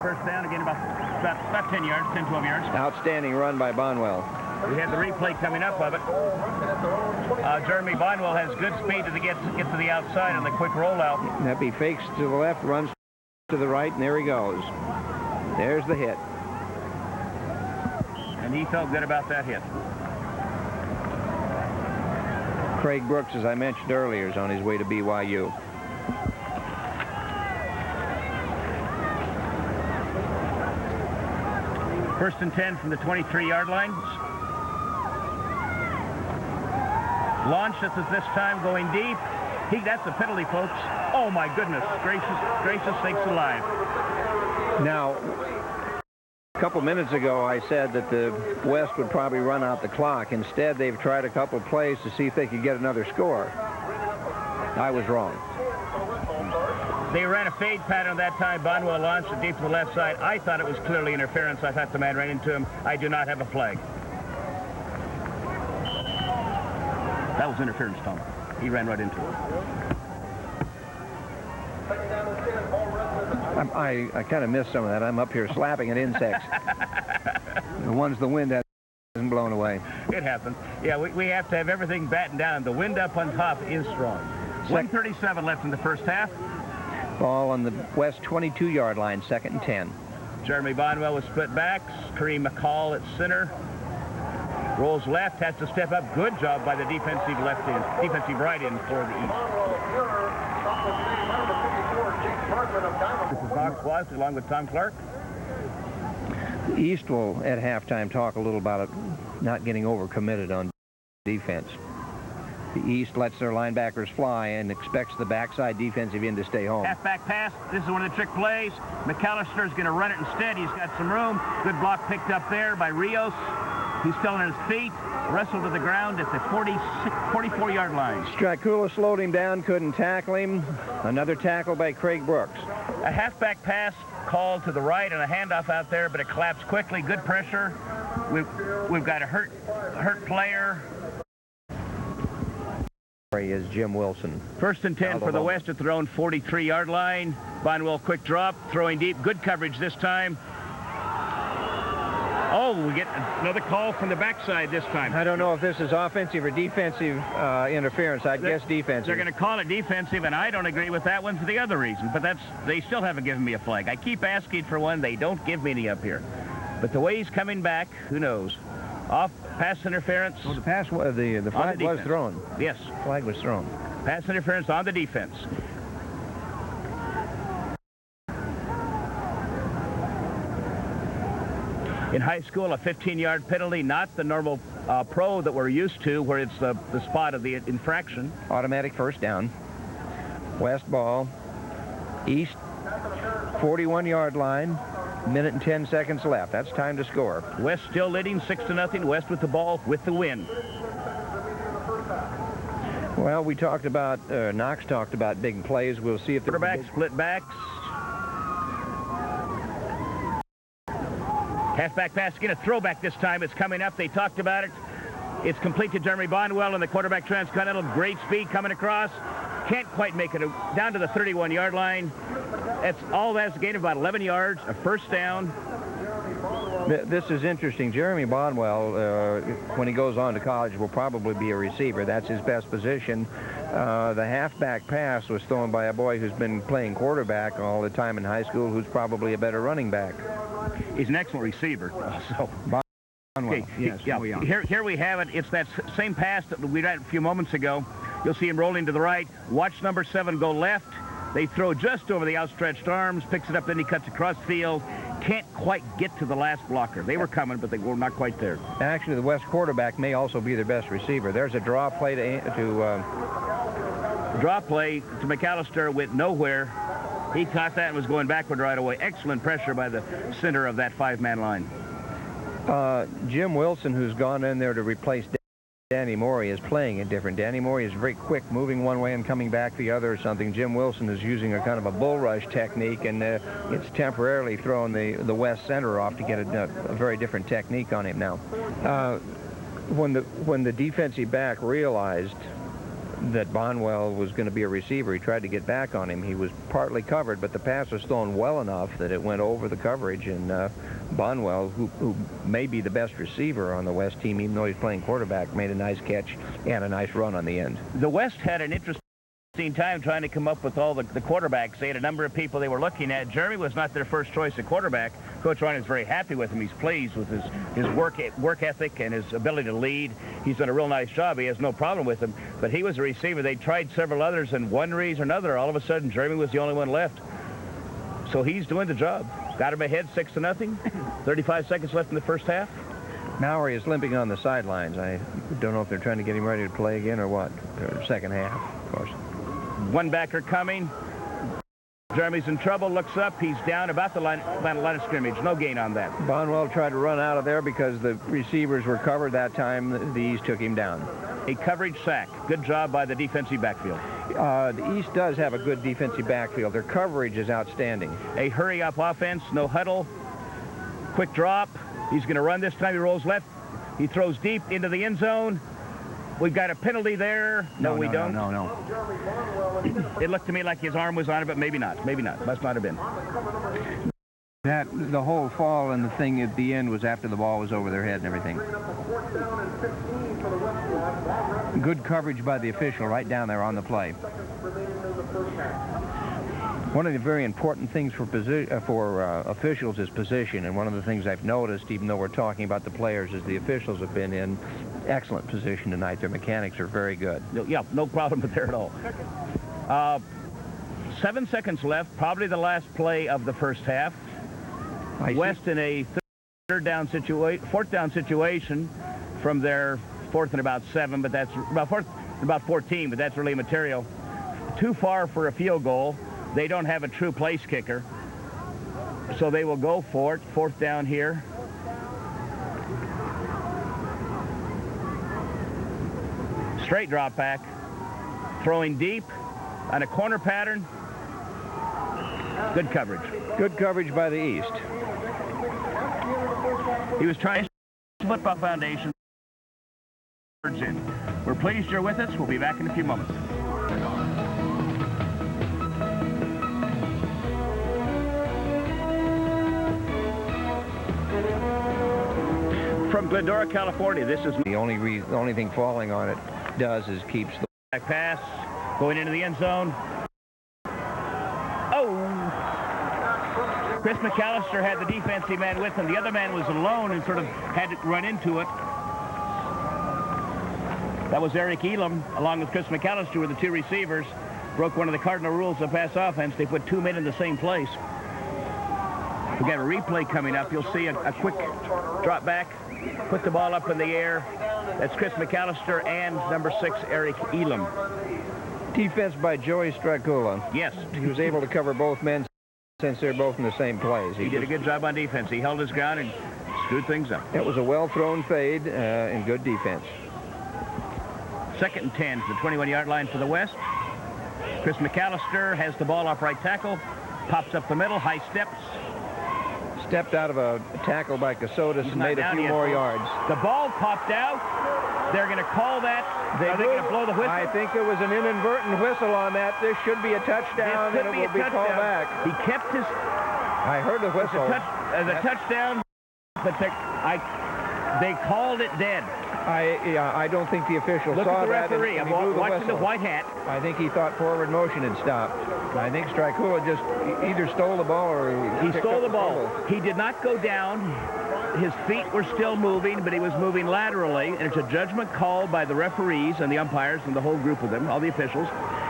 First down again, about 10 yards, 10, 12 yards. Outstanding run by Bonwell. We have the replay coming up of it. Jeremy Bonwell has good speed to get to the outside on the quick rollout. He fakes to the left, runs to the right, and there he goes. There's the hit. And he felt good about that hit. Craig Brooks, as I mentioned earlier, is on his way to BYU. First and 10 from the 23-yard line. Launches us this time, going deep. That's a penalty, folks. Oh, my goodness. Gracious sakes alive. Now, a couple minutes ago, I said that the West would probably run out the clock. Instead, they've tried a couple plays to see if they could get another score. I was wrong. They ran a fade pattern that time. Bonwell launched it deep to the left side. I thought it was clearly interference. I thought the man ran into him. I do not have a flag. That was interference, Tom. He ran right into it. I kind of missed some of that. I'm up here slapping at insects. The ones the wind hasn't blown away. It happens. Yeah, we have to have everything battened down. The wind up on top is strong. 1:37 left in the first half. Ball on the West 22-yard line, 2nd and 10. Jeremy Bonwell with split backs. Kareem McCall at center. Rolls left, has to step up. Good job by the defensive right end for the East. This is Knox Watts along with Tom Clark. The East will, at halftime, talk a little about it not getting overcommitted on defense. The East lets their linebackers fly and expects the backside defensive end to stay home. Halfback pass. This is one of the trick plays. McAllister's going to run it instead. He's got some room. Good block picked up there by Rios. He's still on his feet. Wrestled to the ground at the 44-yard line. Stracula slowed him down, couldn't tackle him. Another tackle by Craig Brooks. A halfback pass called to the right and a handoff out there, but it collapsed quickly. Good pressure. We've got a hurt player. Is Jim Wilson. First and 10 for the West at their own 43-yard line. Bonwell quick drop, throwing deep. Good coverage this time. Oh, we get another call from the backside this time. I don't know if this is offensive or defensive interference. I'd guess defensive. They're going to call it defensive, and I don't agree with that one for the other reason. But they still haven't given me a flag. I keep asking for one. They don't give me any up here. But the way he's coming back, who knows? Off pass interference. Oh, the pass, the flag was thrown. Yes. Flag was thrown. Pass interference on the defense. In high school, a 15-yard penalty, not the normal pro that we're used to, where it's the spot of the infraction. Automatic first down. West ball. East 41-yard line. Minute and 10 seconds left. That's time to score. West still leading 6-0. West with the ball, with the win. Well, we talked about, Knox talked about big plays. We'll see if the quarterback split backs. Halfback pass, again, a throwback this time. It's coming up. They talked about it. It's complete to Jeremy Bonwell and the quarterback transcontinental. Great speed coming across. Can't quite make it down to the 31-yard line. That's all that's a gain of about 11 yards, a first down. This is interesting. Jeremy Bonwell, when he goes on to college, will probably be a receiver. That's his best position. The halfback pass was thrown by a boy who's been playing quarterback all the time in high school, who's probably a better running back. He's an excellent receiver. So. Okay. Yes. Yeah. Here we have it. It's that same pass that we ran a few moments ago. You'll see him rolling to the right. Watch number 7 go left. They throw just over the outstretched arms, picks it up, then he cuts across field. Can't quite get to the last blocker. They were coming, but they were not quite there. Actually, the West quarterback may also be their best receiver. There's a draw play draw play to McAllister went nowhere. He caught that and was going backward right away. Excellent pressure by the center of that 5-man line. Jim Wilson, who's gone in there to replace Danny Morey, is playing it different. Danny Morey is very quick, moving one way and coming back the other or something. Jim Wilson is using a kind of a bull rush technique, and it's temporarily throwing the West center off to get a very different technique on him now. When the defensive back realized that Bonwell was going to be a receiver. He tried to get back on him. He was partly covered, but the pass was thrown well enough that it went over the coverage, and Bonwell, who may be the best receiver on the West team, even though he's playing quarterback, made a nice catch and a nice run on the end. The West had an interesting time trying to come up with all the quarterbacks. They had a number of people they were looking at. Jeremy was not their first choice at quarterback. Coach Ryan is very happy with him. He's pleased with his work ethic and his ability to lead. He's done a real nice job. He has no problem with him. But he was a receiver. They tried several others, and one reason or another, all of a sudden, Jeremy was the only one left. So he's doing the job. Got him ahead 6-0. 35 seconds left in the first half. Maury is limping on the sidelines. I don't know if they're trying to get him ready to play again or what. Second half, of course. One backer coming. Jeremy's in trouble, looks up. He's down about the line of scrimmage. No gain on that. Bonwell tried to run out of there because the receivers were covered that time. The East took him down. A coverage sack. Good job by the defensive backfield. The East does have a good defensive backfield. Their coverage is outstanding. A hurry-up offense, no huddle. Quick drop. He's going to run this time. He rolls left. He throws deep into the end zone. We've got a penalty there. No, we don't. No. It looked to me like his arm was on it, but maybe not. Maybe not. Must not have been. The whole fall and the thing at the end was after the ball was over their head and everything. Good coverage by the official right down there on the play. One of the very important things for officials is position, and one of the things I've noticed, even though we're talking about the players, is the officials have been in excellent position tonight. Their mechanics are very good. Yeah, no problem with there at all. 7 seconds left, probably the last play of the first half. West in a fourth down situation from their fourth and about 7, but that's about 14, but that's really material. Too far for a field goal. They don't have a true place kicker, so they will go for it. Fourth down here. Straight drop back, throwing deep on a corner pattern. Good coverage. Good coverage by the East. He was trying to football foundation. We're pleased you're with us. We'll be back in a few moments. From Glendora, California, this is the only thing falling on it does is keeps the back pass going into the end zone. Oh! Chris McAllister had the defensive man with him. The other man was alone and sort of had to run into it. That was Eric Elam, along with Chris McAllister, were the two receivers. Broke one of the cardinal rules of pass offense. They put two men in the same place. We've got a replay coming up. You'll see a quick drop back. Put the ball up in the air. That's Chris McAllister and number 6, Eric Elam. Defense by Joey Stracula. Yes. He was able to cover both men since they're both in the same place. He did a good job on defense. He held his ground and screwed things up. It was a well-thrown fade and good defense. 2nd and 10 to the 21-yard line for the West. Chris McAllister has the ball off right tackle. Pops up the middle, high steps. Stepped out of a tackle by Casotis and made a few more yards. The ball popped out. They're going to call that. Are they going to blow the whistle? I think there was an inadvertent whistle on that. This should be a touchdown, and it will be called back. He kept his... I heard the whistle. As a touchdown, but they called it dead. I don't think the official saw that. Look at the referee. I'm watching the white hat. I think he thought forward motion had stopped. I think Stracula just either stole the ball or he stole the ball. He did not go down. His feet were still moving, but he was moving laterally, and it's a judgment call by the referees and the umpires and the whole group of them, all the officials,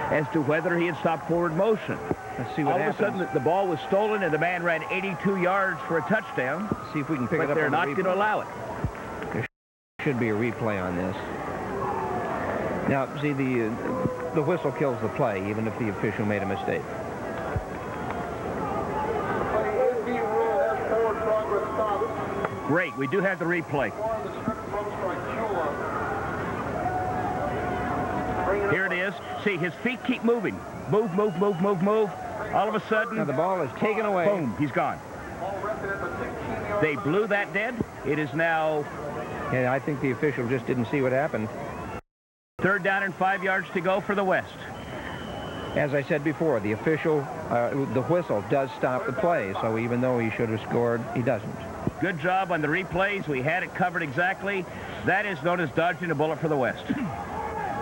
as to whether he had stopped forward motion. Let's see what happens. All of a sudden, the ball was stolen, and the man ran 82 yards for a touchdown. Let's see if we can pick it up. But they're not going to allow it. There should be a replay on this. Now, see, the whistle kills the play, even if the official made a mistake. Great. We do have the replay. Here it is. See, his feet keep moving. Move, move, move, move, move. All of a sudden... Now the ball is taken away. Boom. He's gone. They blew that dead. It is now... Yeah, I think the official just didn't see what happened. Third down and 5 yards to go for the West. As I said before, the official, the whistle does stop the play, so even though he should have scored, he doesn't. Good job on the replays. We had it covered exactly. That is known as dodging a bullet for the West.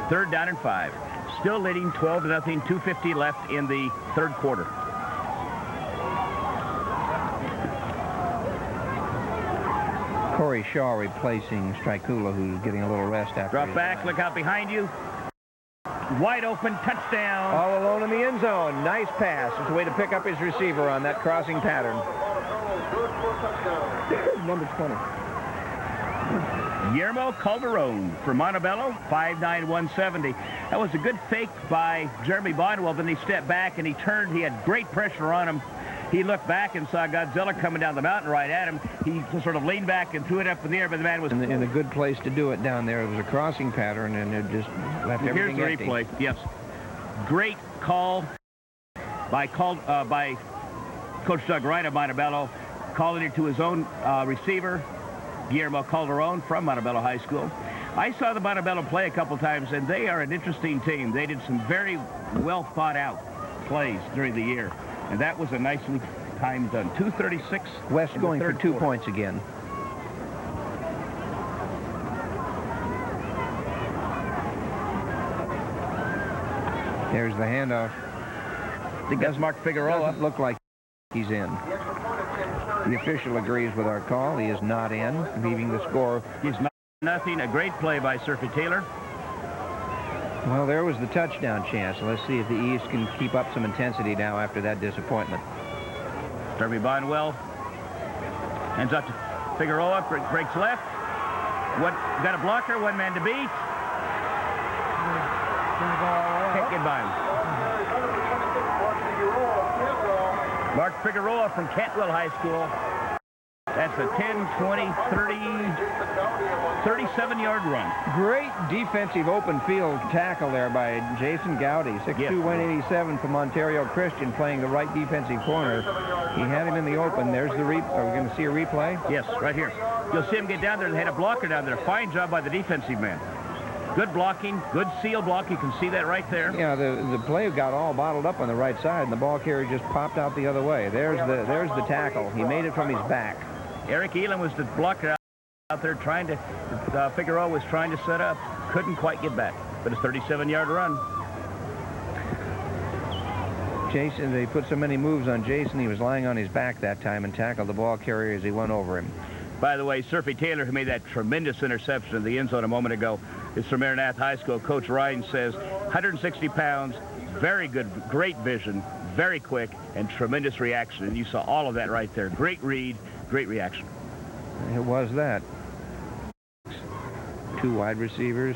Third down and 5. Still leading 12-0, 2:50 left in the third quarter. Corey Shaw replacing Strikula, who's getting a little rest after. Drop back, look out behind you. Wide open, touchdown. All alone in the end zone. Nice pass. It's a way to pick up his receiver on that crossing pattern. Number 20. Guillermo Calderon from Montebello, 5'9", 170. That was a good fake by Jeremy Bonwell. Then he stepped back and he turned. He had great pressure on him. He looked back and saw Godzilla coming down the mountain right at him. He sort of leaned back and threw it up in the air, but the man was in a good place to do it down there. It was a crossing pattern, and it just left everything empty. Here's the replay. Yes, great call by Coach Doug Wright of Montebello, calling it to his own receiver, Guillermo Calderon from Montebello High School. I saw the Montebello play a couple times, and they are an interesting team. They did some very well thought out plays during the year. And that was a nicely timed done. 2:36. West going for 2 points again. There's the handoff. I think that's Mark Figueroa. Doesn't look like he's in. The official agrees with our call. He is not in, leaving the score. He's not nothing. A great play by Surfy Taylor. Well, there was the touchdown chance. Let's see if the East can keep up some intensity now after that disappointment. Jeremy Bonwell hands up to Figueroa, breaks left. Got a blocker, one man to beat. Can't get by him. Mark Figueroa from Cantwell High School. That's a 10, 20, 30, 37-yard run. Great defensive open field tackle there by Jason Gowdy, 6'2", 187 from Ontario Christian, playing the right defensive corner. He had him in the open. There's the Are we going to see a replay? Yes, right here. You'll see him get down there. They had a blocker down there. Fine job by the defensive man. Good blocking, good seal block. You can see that right there. Yeah, the play got all bottled up on the right side, and the ball carrier just popped out the other way. There's the tackle. He made it from his back. Eric Elam was the blocker out there trying to, Figueroa was trying to set up. Couldn't quite get back, but a 37-yard run. Jason, they put so many moves on Jason, he was lying on his back that time and tackled the ball carrier as he went over him. By the way, Surfy Taylor, who made that tremendous interception in the end zone a moment ago, is from Maranatha High School. Coach Ryan says 160 pounds, very good, great vision, very quick, and tremendous reaction. And you saw all of that right there. Great read, great reaction. It was that. 2 wide receivers.